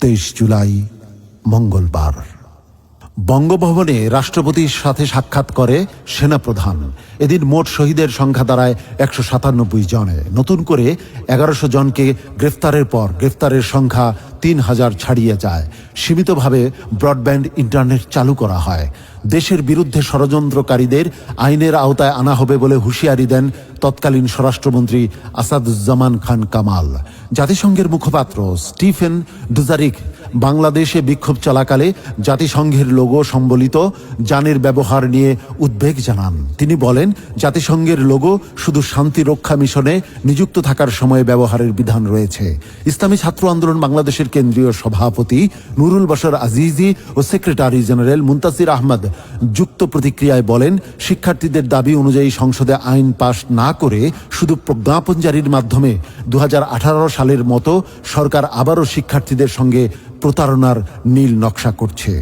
23 জুলাই মঙ্গলবার। বঙ্গভবনে রাষ্ট্রপতির সাথে সাক্ষাৎ করে সেনাপ্রধান। এদিন মোট শহীদের সংখ্যা দাঁড়ায় 197 জনে। নতুন করে 1100 জনকে গ্রেফতারের পর গ্রেফতারের সংখ্যা 3000 ছাড়িয়ে যায়। সীমিতভাবে ব্রডব্যান্ড ইন্টারনেট চালু করা হয়। দেশের বিরুদ্ধে ষড়যন্ত্রকারীদের আইনের আওতায় আনা হবে বলে হুঁশিয়ারি দেন তৎকালীন স্বরাষ্ট্রমন্ত্রী আসাদুজ্জামান খান কামাল। জাতিসংঘের মুখপাত্র স্টিফেন ডুজারিক বাংলাদেশে বিক্ষোভ চলাকালে জাতিসংঘের লোগো সম্বলিত যানের ব্যবহার নিয়ে উদ্বেগ জানান। তিনি বলেন, জাতিসংঘের লোগো শুধু শান্তি রক্ষা মিশনে নিযুক্ত থাকার সময় ব্যবহারের বিধান রয়েছে। ইসলামী ছাত্র আন্দোলন বাংলাদেশের কেন্দ্রীয় সভাপতি নুরুল বশর আজিজি ও সেক্রেটারি জেনারেল মুনতাসির আহমদ যুক্ত প্রতিক্রিয়ায় বলেন, শিক্ষার্থীদের দাবি অনুযায়ী সংসদে আইন পাশ না করে শুধু প্রজ্ঞাপন জারির মাধ্যমে 2018 সালের মতো সরকার আবারও শিক্ষার্থীদের সঙ্গে প্রতারণার নীল নকশা করছে।